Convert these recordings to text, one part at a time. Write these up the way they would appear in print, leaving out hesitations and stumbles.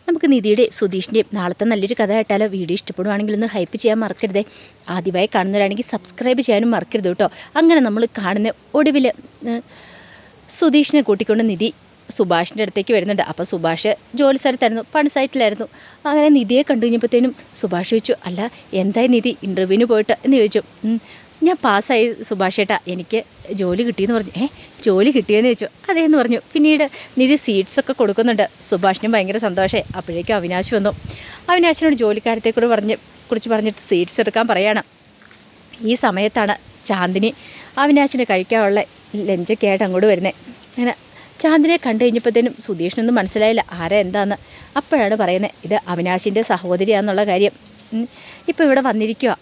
നമുക്ക് നിധിയുടെ സുധീഷിൻ്റെയും നാളത്തെ നല്ലൊരു കഥ കേട്ടാലോ? വീഡിയോ ഇഷ്ടപ്പെടുവാണെങ്കിൽ ഒന്ന് ഹൈപ്പ് ചെയ്യാൻ മറക്കരുതേ. ആദ്യമായി കാണുന്നവരാണെങ്കിൽ സബ്സ്ക്രൈബ് ചെയ്യാനും മറക്കരുത് കേട്ടോ. അങ്ങനെ നമ്മൾ കാണുന്ന ഒടുവിൽ സുധീഷിനെ കൂട്ടിക്കൊണ്ട് നിധി സുഭാഷിൻ്റെ അടുത്തേക്ക് വരുന്നുണ്ട്. അപ്പോൾ സുഭാഷ് ജോലി സ്ഥലത്തായിരുന്നു, പണി സൈറ്റിലായിരുന്നു. അങ്ങനെ നിധിയെ കണ്ടു കഴിഞ്ഞപ്പോഴത്തേനും സുഭാഷ് ചോദിച്ചു, അല്ല എന്തായി നിധി, ഇൻ്റർവ്യൂവിന് പോയിട്ട് എന്ന് ചോദിച്ചു. ഞാൻ പാസ്സായി സുഭാഷ് ഏട്ടാ, എനിക്ക് ജോലി കിട്ടിയെന്ന് പറഞ്ഞു. ജോലി കിട്ടിയെന്ന് ചോദിച്ചു. അതേന്ന് പറഞ്ഞു. പിന്നീട് നിധി സീറ്റ്സൊക്കെ കൊടുക്കുന്നുണ്ട്. സുഭാഷിനും ഭയങ്കര സന്തോഷമായി. അപ്പോഴേക്കും അവിനാശ് വന്നു. അവിനാശിനോട് കുറിച്ച് പറഞ്ഞിട്ട് സീറ്റ്സ് എടുക്കാൻ പറയാണ്. ഈ സമയത്താണ് ചാന്ദിനി അവിനാശിന് കഴിക്കാനുള്ള ലഞ്ചൊക്കെ ആയിട്ട് അങ്ങോട്ട് വരുന്നത്. അങ്ങനെ ചാന്ദിനെ കണ്ടു കഴിഞ്ഞപ്പോഴത്തേനും സുധീഷിനൊന്നും മനസ്സിലായില്ല ആരാ എന്താന്ന്. അപ്പോഴാണ് പറയുന്നത് ഇത് അവിനാശിൻ്റെ സഹോദരിയാന്നുള്ള കാര്യം. ഇപ്പോൾ ഇവിടെ വന്നിരിക്കുക,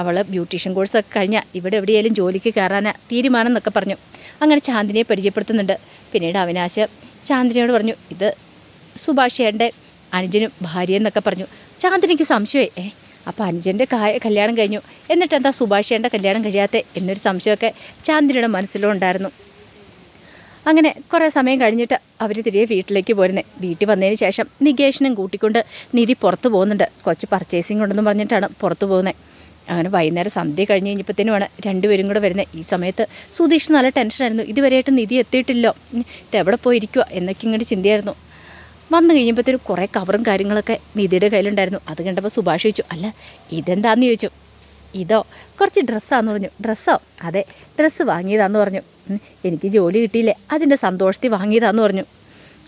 അവൾ ബ്യൂട്ടീഷ്യൻ കോഴ്സൊക്കെ കഴിഞ്ഞാൽ ഇവിടെ എവിടെയെങ്കിലും ജോലിക്ക് കയറാനാ തീരുമാനം എന്നൊക്കെ പറഞ്ഞു. അങ്ങനെ ചാന്ദിനിയെ പരിചയപ്പെടുത്തുന്നുണ്ട്. പിന്നീട് അവിനാശ് ചാന്ദിനിയോട് പറഞ്ഞു, ഇത് സുഭാഷേൻ്റെ അനുജനും ഭാര്യയെന്നൊക്കെ പറഞ്ഞു. ചാന്ദിനിക്ക് സംശയമായി, അപ്പോൾ അനുജൻ്റെ കല്യാണം കഴിഞ്ഞു, എന്നിട്ട് എന്താ സുഭാഷേൻ്റെ കല്യാണം കഴിയാത്ത എന്നൊരു സംശയമൊക്കെ ചാന്ദിനിയുടെ മനസ്സിലുണ്ടായിരുന്നു. അങ്ങനെ കുറേ സമയം കഴിഞ്ഞിട്ട് അവർ തിരികെ വീട്ടിലേക്ക് പോരുന്നത്. വീട്ടിൽ വന്നതിന് ശേഷം നികേഷിനും കൂട്ടിക്കൊണ്ട് നിധി പുറത്ത് പോകുന്നുണ്ട്. കുറച്ച് പർച്ചേസിങ് ഉണ്ടെന്ന് പറഞ്ഞിട്ടാണ് പുറത്ത് പോകുന്നത്. അങ്ങനെ വൈകുന്നേരം സന്ധ്യ കഴിഞ്ഞ് കഴിഞ്ഞപ്പോഴത്തേനുമാണ് രണ്ടുപേരും കൂടെ വരുന്നത്. ഈ സമയത്ത് സുധീഷ് നല്ല ടെൻഷനായിരുന്നു. ഇതുവരെയായിട്ട് നിധി എത്തിയിട്ടില്ലോ, ഇതെവിടെ പോയിരിക്കുക എന്നൊക്കെ ഇങ്ങോട്ട് ചിന്തയായിരുന്നു. വന്നു കഴിഞ്ഞപ്പോഴത്തേനും കുറേ കവറും കാര്യങ്ങളൊക്കെ നിധിയുടെ കയ്യിലുണ്ടായിരുന്നു. അത് കണ്ടപ്പോൾ സുഭാഷ് ചോദിച്ചു, അല്ല ഇതെന്താണെന്ന് ചോദിച്ചു. ഇതോ, കുറച്ച് ഡ്രസ്സാന്ന് പറഞ്ഞു. ഡ്രസ്സോ? അതെ, ഡ്രസ്സ് വാങ്ങിയതാന്ന് പറഞ്ഞു. എനിക്ക് ജോലി കിട്ടിയില്ലേ, അതിൻ്റെ സന്തോഷത്തിൽ വാങ്ങിയതാന്ന് പറഞ്ഞു.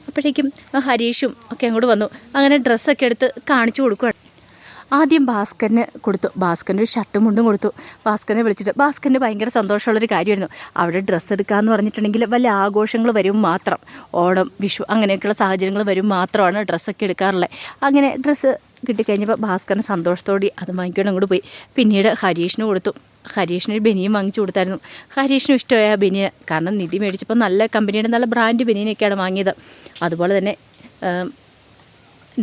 അപ്പോഴേക്കും ഹരീഷും ഒക്കെ അങ്ങോട്ട് വന്നു. അങ്ങനെ ഡ്രസ്സൊക്കെ എടുത്ത് കാണിച്ചു കൊടുക്കുകയാണ്. ആദ്യം ഭാസ്കറിന് കൊടുത്തു. ഭാസ്കറിന് ഒരു ഷർട്ടും മുണ്ടും കൊടുത്തു. ഭാസ്കറിനെ വിളിച്ചിട്ട് ഭാസ്കറിന് ഭയങ്കര സന്തോഷമുള്ളൊരു കാര്യമായിരുന്നു. അവിടെ ഡ്രസ്സ് എടുക്കാമെന്ന് പറഞ്ഞിട്ടുണ്ടെങ്കിൽ വല്ല ആഘോഷങ്ങൾ വരും മാത്രം, ഓണം വിഷു അങ്ങനെയൊക്കെയുള്ള സാഹചര്യങ്ങൾ വരും മാത്രമാണ് ഡ്രസ്സൊക്കെ എടുക്കാറുള്ളത്. അങ്ങനെ ഡ്രസ്സ് കിട്ടിക്കഴിഞ്ഞപ്പോൾ ഭാസ്കറിന് സന്തോഷത്തോടെ അത് വാങ്ങിക്കൊണ്ട് അങ്ങോട്ട് പോയി. പിന്നീട് ഹരീഷിന് കൊടുത്തു. ഹരീഷിന് ഒരു ബനിയും വാങ്ങിച്ചു കൊടുത്തായിരുന്നു. ഹരീഷിനും ഇഷ്ടമായ ബനിയൻ, കാരണം നിധി മേടിച്ചപ്പോൾ നല്ല കമ്പനിയുടെ നല്ല ബ്രാൻഡ് ബനിയനൊക്കെയാണ് വാങ്ങിയത്. അതുപോലെ തന്നെ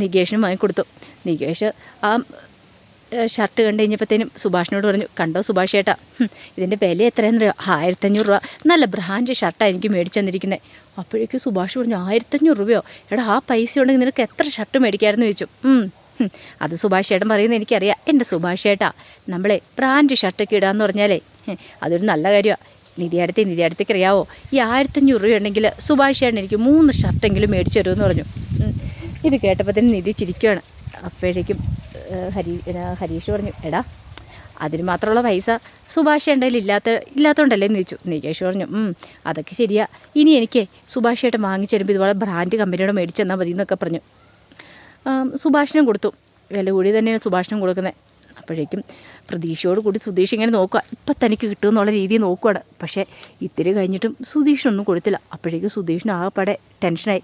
നികേഷിനും വാങ്ങിക്കൊടുത്തു. നികേഷ് ആ ഷർട്ട് കണ്ടു കഴിഞ്ഞപ്പോഴത്തേനും സുഭാഷിനോട് പറഞ്ഞു, കണ്ടോ സുഭാഷ് ചേട്ടാ, ഇതിൻ്റെ വില എത്രയെന്ന് അറിയോ? 1500 രൂപ. നല്ല ബ്രാൻഡ് ഷർട്ടാണ് എനിക്ക് മേടിച്ചു തന്നിരിക്കുന്നത്. അപ്പോഴേക്കും സുഭാഷ് പറഞ്ഞു, 1500 രൂപയോ? എടാ, ആ പൈസ ഉണ്ടെങ്കിൽ നിനക്ക് എത്ര ഷർട്ട് മേടിക്കാമെന്ന് ചോദിച്ചു. അത് സുഭാഷ് ചേട്ടൻ പറയുന്നത് എനിക്കറിയാം. എൻ്റെ സുഭാഷ് ചേട്ടാ, നമ്മളെ ബ്രാൻഡ് ഷർട്ടൊക്കെ ഇടാമെന്ന് പറഞ്ഞാലേ അതൊരു നല്ല കാര്യമാണ്. നിധിയടുത്തേക്ക് അറിയാവോ, ഈ 1500 രൂപ ഉണ്ടെങ്കിൽ സുഭാഷ് ചേട്ടൻ എനിക്ക് 3 ഷർട്ടെങ്കിലും മേടിച്ചു തരുമെന്ന് പറഞ്ഞു. ഇത് കേട്ടപ്പോൾ നിധി ചിരിക്കുകയാണ്. അപ്പോഴേക്കും ഹരീഷ് പറഞ്ഞു, എടാ അതിന് മാത്രമുള്ള പൈസ സുഭാഷ് ചേട്ടൻ ഇല്ലാത്തതുകൊണ്ടല്ലേ എന്ന് ചോദിച്ചു. നികേഷ് പറഞ്ഞു, അതൊക്കെ ശരിയാ, ഇനി എനിക്ക് സുഭാഷ് ചേട്ടൻ വാങ്ങിച്ചു തരുമ്പോൾ ഇതുപോലെ ബ്രാൻഡ് കമ്പനിയോട് മേടിച്ചു തന്നാൽ മതി എന്നൊക്കെ പറഞ്ഞു. സുഭാഷിനും കൊടുത്തു. വില കൂടി തന്നെയാണ് സുഭാഷിനും കൊടുക്കുന്നത്. അപ്പോഴേക്കും പ്രതീക്ഷയോട് കൂടി സുധീഷ് ഇങ്ങനെ നോക്കുക, ഇപ്പം തനിക്ക് കിട്ടുമെന്നുള്ള രീതിയിൽ നോക്കുകയാണ്. പക്ഷേ ഇത്തിരി കഴിഞ്ഞിട്ടും സുധീഷിനൊന്നും കൊടുത്തില്ല. അപ്പോഴേക്കും സുധീഷിന് ആകെപ്പാടെ ടെൻഷനായി.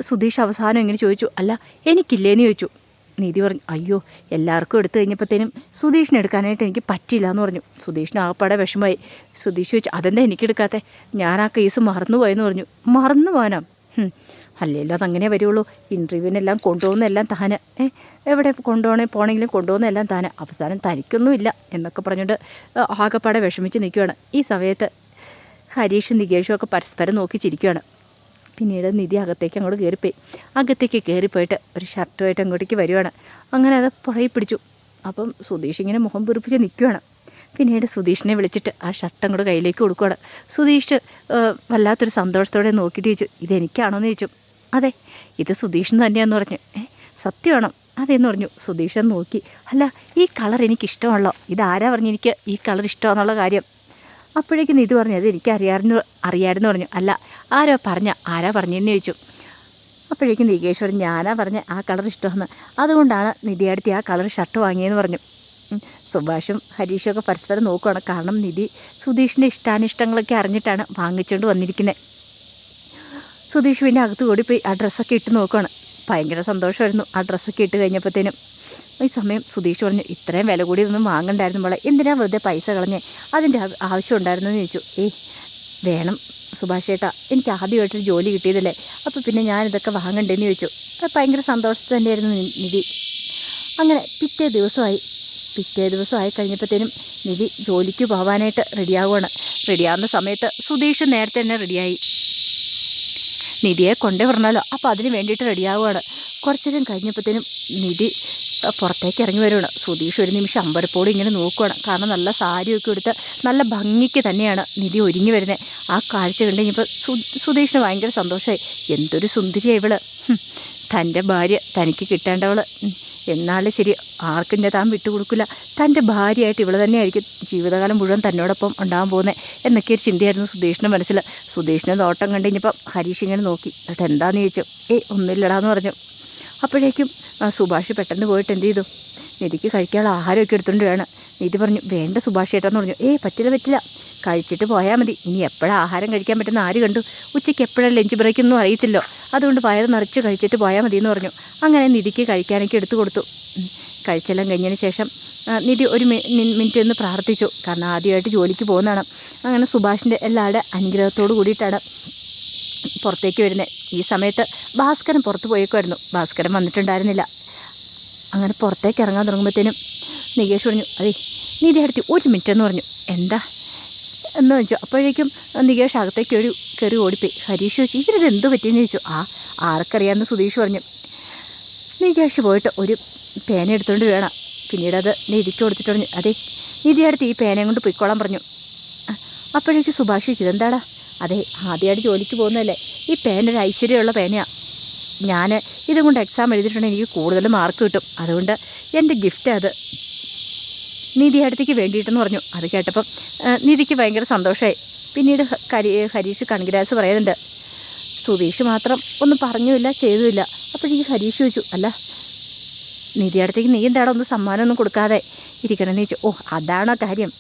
സുധീഷ് അവസാനം ഇങ്ങനെ ചോദിച്ചു, അല്ല എനിക്കില്ലേന്ന് ചോദിച്ചു. നിധി പറഞ്ഞു, അയ്യോ എല്ലാവർക്കും എടുത്തു കഴിഞ്ഞപ്പോഴത്തേനും സുധീഷിനെ എടുക്കാനായിട്ട് എനിക്ക് പറ്റില്ല എന്ന് പറഞ്ഞു. സുധീഷിന് ആകെപ്പാടെ വിഷമമായി. സുധീഷ് ചോദിച്ചു, അതെന്താ എനിക്കെടുക്കാത്തെ? ഞാൻ ആ കേസ് മറന്നുപോയെന്ന് പറഞ്ഞു. മറന്നു പോകാനോ? അല്ലല്ലോ, അതങ്ങനെ വരുള്ളൂ. ഇൻ്റർവ്യൂവിനെല്ലാം കൊണ്ടുപോകുന്നതെല്ലാം താന്, എവിടെ പോകണമെങ്കിലും കൊണ്ടുപോകുന്നതെല്ലാം താന്, അവസാനം തനിക്കൊന്നുമില്ല എന്നൊക്കെ പറഞ്ഞുകൊണ്ട് ആകെപ്പാടെ വിഷമിച്ച് നിൽക്കുകയാണ്. ഈ സമയത്ത് ഹരീഷും നികേഷും ഒക്കെ പരസ്പരം നോക്കി ചിരിക്കുകയാണ്. പിന്നീട് നിധി അകത്തേക്ക് അങ്ങോട്ട് കയറിപ്പോയി. അകത്തേക്ക് കയറിപ്പോയിട്ട് ഒരു ഷർട്ടുമായിട്ട് അങ്ങോട്ടേക്ക് വരുവാണ്. അങ്ങനെ അത് പുറകെ പിടിച്ചു. അപ്പം സുധീഷ് ഇങ്ങനെ മുഖം പൊറിപ്പിച്ച് നിൽക്കുകയാണ്. പിന്നീട് സുധീഷിനെ വിളിച്ചിട്ട് ആ ഷർട്ട് അങ്ങോട്ട് കയ്യിലേക്ക് കൊടുക്കുകയാണ്. സുധീഷ് വല്ലാത്തൊരു സന്തോഷത്തോടെ നോക്കിയിട്ട് ചോദിച്ചു, ഇതെനിക്കാണോ എന്ന് ചോദിച്ചു. അതെ, ഇത് സുധീഷിന് തന്നെയാണെന്ന് പറഞ്ഞു. സത്യമാണോ? അതെന്ന് പറഞ്ഞു. സുധീഷ് നോക്കി, അല്ല ഈ കളർ എനിക്കിഷ്ടമാണല്ലോ, ഇതാരാ പറഞ്ഞു എനിക്ക് ഈ കളർ ഇഷ്ടമാണെന്നുള്ള കാര്യം? അപ്പോഴേക്കും ഇത് പറഞ്ഞു, അത് എനിക്ക് അറിയാമെന്ന് പറഞ്ഞു. അല്ല ആരാ പറഞ്ഞെന്ന് ചോദിച്ചു. അപ്പോഴേക്കും നികേഷ് പറഞ്ഞു, ഞാനാ പറഞ്ഞ ആ കളർ ഇഷ്ടമെന്ന്, അതുകൊണ്ടാണ് നിധി അടുത്ത് ആ കളർ ഷർട്ട് വാങ്ങിയെന്ന് പറഞ്ഞു. സുഭാഷും ഹരീഷും ഒക്കെ പരസ്പരം നോക്കുകയാണ്. കാരണം നിധി സുധീഷിൻ്റെ ഇഷ്ടാനിഷ്ടങ്ങളൊക്കെ അറിഞ്ഞിട്ടാണ് വാങ്ങിച്ചുകൊണ്ട് വന്നിരിക്കുന്നത്. സുധീഷ് പിന്നെ അകത്ത് ഓടിപ്പോയി ആ ഡ്രസ്സൊക്കെ ഇട്ട് നോക്കുകയാണ്. ഭയങ്കര സന്തോഷമായിരുന്നു ആ ഡ്രസ്സൊക്കെ ഇട്ട് കഴിഞ്ഞപ്പോഴത്തേനും. ഈ സമയം സുധീഷ് പറഞ്ഞു, ഇത്രയും വില കൂടിയതൊന്നും വാങ്ങണ്ടായിരുന്നു മോളെ, എന്തിനാ വെറുതെ പൈസ കളഞ്ഞേ, അതിൻ്റെ ആവശ്യം ഉണ്ടായിരുന്നെന്ന് ചോദിച്ചു. വേണം സുഭാഷ് ചേട്ടാ, എനിക്ക് ആദ്യമായിട്ടൊരു ജോലി കിട്ടിയതല്ലേ, അപ്പോൾ പിന്നെ ഞാനിതൊക്കെ വാങ്ങണ്ടേന്ന് ചോദിച്ചു. അത് ഭയങ്കര സന്തോഷത്തിൽ തന്നെയായിരുന്നു നിധി. അങ്ങനെ പിറ്റേ ദിവസമായി കഴിഞ്ഞപ്പോഴത്തേനും നിധി ജോലിക്ക് പോകാനായിട്ട് റെഡിയാവുകയാണ്. റെഡിയാവുന്ന സമയത്ത് സുധീഷ് നേരത്തെ തന്നെ റെഡിയായി. നിധിയെ കൊണ്ടേ വരണമല്ലോ, അപ്പോൾ അതിന് വേണ്ടിയിട്ട് റെഡിയാവുകയാണ്. കുറച്ചു നേരം കഴിഞ്ഞപ്പോഴത്തേനും നിധി പുറത്തേക്ക് ഇറങ്ങി വരുവാണ്. സുധീഷ് ഒരു നിമിഷം അമ്പരപ്പോടെ ഇങ്ങനെ നോക്കുവാണ്. കാരണം നല്ല സാരിയൊക്കെ എടുത്ത് നല്ല ഭംഗിക്ക് തന്നെയാണ് നിധി ഒരുങ്ങി വരുന്നത്. ആ കാഴ്ച കണ്ടു കഴിഞ്ഞപ്പോൾ സുധീഷിന് ഭയങ്കര സന്തോഷമായി. എന്തൊരു സുന്ദരിയാണ് ഇവള്, തൻ്റെ ഭാര്യ തനിക്ക് കിട്ടേണ്ടവള്. എന്നാലും ശരി, ആർക്കും ഞാൻ താൻ വിട്ടുകൊടുക്കില്ല. തൻ്റെ ഭാര്യയായിട്ട് ഇവള് തന്നെയായിരിക്കും ജീവിതകാലം മുഴുവൻ തന്നോടൊപ്പം ഉണ്ടാകാൻ പോകുന്നത് എന്നൊക്കെ ഒരു ചിന്തയായിരുന്നു സുധീഷിൻ്റെ മനസ്സിൽ. സുധീഷിനെ നോട്ടം കണ്ടു കഴിഞ്ഞപ്പം ഹരീഷ് ഇങ്ങനെ നോക്കി. എന്നിട്ട് എന്താണെന്ന് ചോദിച്ചു. ഒന്നുമില്ലടാന്ന് പറഞ്ഞു. അപ്പോഴേക്കും സുഭാഷ് പെട്ടെന്ന് പോയിട്ട് എന്ത് ചെയ്തു, നിധിക്ക് കഴിക്കാനുള്ള ആഹാരമൊക്കെ എടുത്തുകൊണ്ട് വേണം. നിധി പറഞ്ഞു, വേണ്ട സുഭാഷ് ഏട്ടാന്ന് പറഞ്ഞു. പറ്റില്ല, കഴിച്ചിട്ട് പോയാൽ മതി. ഇനി എപ്പോഴാണ് ആഹാരം കഴിക്കാൻ പറ്റുന്ന ആര് കണ്ടു? ഉച്ചയ്ക്ക് എപ്പോഴാണ് ലഞ്ച് ബ്രേക്കൊന്നും അറിയത്തില്ലോ, അതുകൊണ്ട് വയറ് നിറച്ച് കഴിച്ചിട്ട് പോയാൽ മതി എന്ന് പറഞ്ഞു. അങ്ങനെ നിധിക്ക് കഴിക്കാനൊക്കെ എടുത്തു കൊടുത്തു. കഴിച്ചെല്ലാം കഴിഞ്ഞതിന് ശേഷം നിധി ഒരു മിനിറ്റ് ഒന്ന് പ്രാർത്ഥിച്ചു. കാരണം ആദ്യമായിട്ട് ജോലിക്ക് പോകുന്നതാണ്. അങ്ങനെ സുഭാഷിൻ്റെ എല്ലാവരുടെ അനുഗ്രഹത്തോട് കൂടിയിട്ടാണ് പുറത്തേക്ക് വരുന്നത്. ഈ സമയത്ത് ഭാസ്കരൻ പുറത്ത് പോയേക്കുമായിരുന്നു. ഭാസ്കരൻ വന്നിട്ടുണ്ടായിരുന്നില്ല. അങ്ങനെ പുറത്തേക്ക് ഇറങ്ങാൻ തുടങ്ങുമ്പോഴത്തേനും നികേഷ് പറഞ്ഞു, അതെ നിധി അടുത്ത് ഒരു മിനിറ്റ് എന്ന് പറഞ്ഞു. എന്താ എന്ന് ചോദിച്ചു. അപ്പോഴേക്കും നികേഷ് അകത്തേക്ക് കയറി ഓടിപ്പോയി. ഹരീഷ് ചോദിച്ചു, ഇവരിത് എന്ത് പറ്റിയെന്ന് ചോദിച്ചു. ആർക്കറിയാമെന്ന് സുധീഷ് പറഞ്ഞു. നികേഷ് പോയിട്ട് ഒരു പേന എടുത്തുകൊണ്ട് വേണം. പിന്നീട് അത് നിധിക്ക് കൊടുത്തിട്ട് പറഞ്ഞു, അതെ നിധി അടുത്ത് ഈ പേനയും കൊണ്ട് പൊയ്ക്കോളാൻ പറഞ്ഞു. അപ്പോഴേക്കും സുഭാഷ് ചോദിച്ചു, ഇതെന്താടാ? അതെ ആദ്യമായിട്ട് ജോലിക്ക് പോകുന്നതല്ലേ, ഈ പേന ഒരു ഐശ്വര്യമുള്ള പേനയാണ്. ഞാൻ ഇതും കൊണ്ട് എക്സാം എഴുതിയിട്ടുണ്ടെങ്കിൽ എനിക്ക് കൂടുതൽ മാർക്ക് കിട്ടും. അതുകൊണ്ട് എൻ്റെ ഗിഫ്റ്റ് അത് നിധി അടുത്തേക്ക് വേണ്ടിയിട്ടെന്ന് പറഞ്ഞു. അത് കേട്ടപ്പം നിധിക്ക് ഭയങ്കര സന്തോഷമായി. പിന്നീട് ഹരീഷ് കൺഗ്രാറ്റ്സ് പറയുന്നുണ്ട്. സുധീഷ് മാത്രം ഒന്നും പറഞ്ഞുമില്ല ചെയ്തുമില്ല. അപ്പോഴേക്ക് ഹരീഷ് ചോദിച്ചു, അല്ല നിധി അടുത്തേക്ക് നീ എന്താണോ ഒന്ന് സമ്മാനമൊന്നും കൊടുക്കാതെ ഇരിക്കണമെന്ന് ചോദിച്ചു. അതാണോ കാര്യം?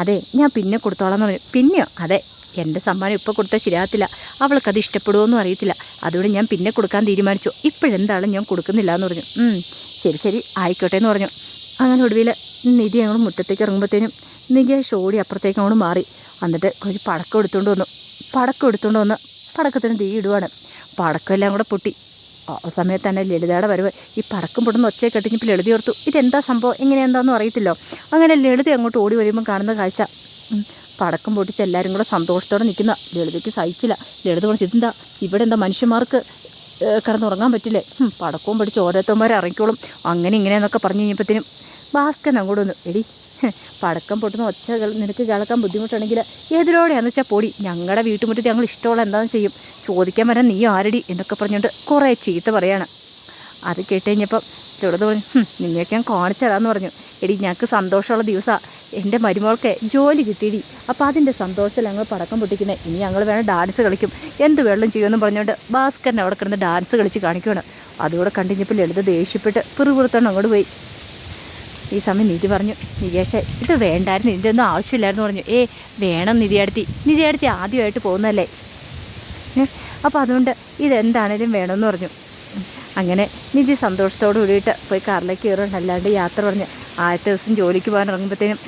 അതെ ഞാൻ പിന്നെ കൊടുത്തോളാം എന്ന് പറഞ്ഞു. പിന്നെയോ? അതെ എൻ്റെ സമ്മാനം ഇപ്പോൾ കൊടുത്താൽ ശരിയാകത്തില്ല, അവൾക്കത് ഇഷ്ടപ്പെടുമോയെന്നും അറിയത്തില്ല, അതുകൊണ്ട് ഞാൻ പിന്നെ കൊടുക്കാൻ തീരുമാനിച്ചു. ഇപ്പോഴെന്താളും ഞാൻ കൊടുക്കുന്നില്ല എന്ന് പറഞ്ഞു. ശരി ആയിക്കോട്ടെ എന്ന് പറഞ്ഞു. അങ്ങനെ ഒടുവിൽ നിധി അങ്ങോട്ട് മുറ്റത്തേക്ക് ഇറങ്ങുമ്പോഴത്തേനും നികേഷ് ഓടി അപ്പുറത്തേക്ക് അങ്ങോട്ട് മാറി. എന്നിട്ട് കുറച്ച് പടക്കം എടുത്തുകൊണ്ട് വന്ന് പടക്കത്തിന് തീ ഇടുവാണ്. പടക്കമെല്ലാം കൂടെ പൊട്ടി. ആ സമയത്ത് തന്നെ ലളിതയുടെ വരവ്. ഈ പടക്കം പൊട്ടുന്ന ഒച്ചയെ കെട്ടിഞ്ഞപ്പോൾ ലളിത ഓർത്തു, ഇതെന്താ സംഭവം, എങ്ങനെയെന്താണെന്നും അറിയത്തില്ലോ. അങ്ങനെ ലളിത അങ്ങോട്ട് ഓടി വരുമ്പം കാണുന്ന കാഴ്ച, പടക്കം പൊട്ടിച്ച് എല്ലാവരും കൂടെ സന്തോഷത്തോടെ നിൽക്കുന്ന ലളിതയ്ക്ക് സഹിച്ചില്ല. ലളിത പറഞ്ഞു, ഇതെന്താ ഇവിടെ എന്താ മനുഷ്യന്മാർക്ക് കിടന്നുറങ്ങാൻ പറ്റില്ലേ? പടക്കവും പഠിച്ച് ഓരോരുത്തന്മാരെ ഇറങ്ങിക്കോളും അങ്ങനെ ഇങ്ങനെയെന്നൊക്കെ പറഞ്ഞു കഴിഞ്ഞപ്പോഴത്തേനും ഭാസ്കരൻ അങ്ങോട്ട് വന്നു. എടി പടക്കം പൊട്ടുന്ന ഒച്ച നിനക്ക് കേൾക്കാൻ ബുദ്ധിമുട്ടുണ്ടെങ്കിൽ എതിരോടെയാണെന്ന് വെച്ചാൽ പൊടി, ഞങ്ങളുടെ വീട്ടുമുറ്റത്ത് ഞങ്ങൾ ഇഷ്ടമുള്ള എന്താണെന്ന് ചെയ്യും, ചോദിക്കാൻ വരാൻ നീ ആരടി എന്നൊക്കെ പറഞ്ഞുകൊണ്ട് കുറേ ചീത്ത പറയാണ്. അത് കേട്ട് കഴിഞ്ഞപ്പം ലളിത പറഞ്ഞു, നിങ്ങൾക്ക് ഞാൻ കാണിച്ചു തരാമെന്ന് പറഞ്ഞു. എടി ഞങ്ങൾക്ക് സന്തോഷമുള്ള ദിവസമാണ്, എൻ്റെ മരുമോൾക്ക് ജോലി കിട്ടിയിടി, അപ്പോൾ അതിൻ്റെ സന്തോഷത്തിൽ ഞങ്ങൾ പടക്കം പൊട്ടിക്കുന്നത്, ഇനി ഞങ്ങൾ വേണം ഡാൻസ് കളിക്കും, എന്ത് വെള്ളം ചെയ്യുമെന്നും പറഞ്ഞുകൊണ്ട് ഭാസ്കരൻ അവിടെ കിടന്ന് ഡാൻസ് കളിച്ച് കാണിക്കുകയാണ്. അതുകൂടെ കണ്ടുകഴിഞ്ഞപ്പോൾ ലളിത ദേഷ്യപ്പെട്ട് പിറുപിറുത്തോണ്ട് അങ്ങോട്ട് പോയി. ഈ സമയം നിധി പറഞ്ഞു, നികേഷേ ഇത് വേണ്ടായിരുന്നു, ഇതിൻ്റെ ഒന്നും ആവശ്യമില്ലായിരുന്നു പറഞ്ഞു. വേണം നിധിയടുത്തി ആദ്യമായിട്ട് പോകുന്നതല്ലേ, അപ്പോൾ അതുകൊണ്ട് ഇതെന്താണേലും വേണമെന്ന് പറഞ്ഞു. അങ്ങനെ നിധി സന്തോഷത്തോടു കൂടിയിട്ട് പോയി കാറിലേക്ക് കയറുകയാണ്. അല്ലാണ്ട് യാത്ര പറഞ്ഞ് ആദ്യത്തെ ദിവസം ജോലിക്ക് പോകാൻ ഇറങ്ങുമ്പോഴത്തേനും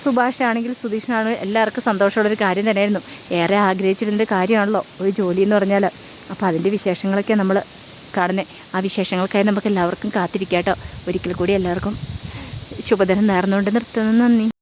സുഭാഷാണെങ്കിൽ സുധീഷിനാണെങ്കിലും എല്ലാവർക്കും സന്തോഷമുള്ളൊരു കാര്യം തന്നെയായിരുന്നു. ഏറെ ആഗ്രഹിച്ചിരുന്നൊരു കാര്യമാണല്ലോ ഒരു ജോലി എന്ന് പറഞ്ഞാൽ. അപ്പോൾ അതിൻ്റെ വിശേഷങ്ങളൊക്കെ നമ്മൾ കാണുന്നത്. ആ വിശേഷങ്ങൾക്കായി നമുക്ക് എല്ലാവർക്കും കാത്തിരിക്കാം കേട്ടോ. ഒരിക്കൽ കൂടി എല്ലാവർക്കും ശുഭദിനം നേർന്നുകൊണ്ട് നിർത്തുന്നു. നന്ദി.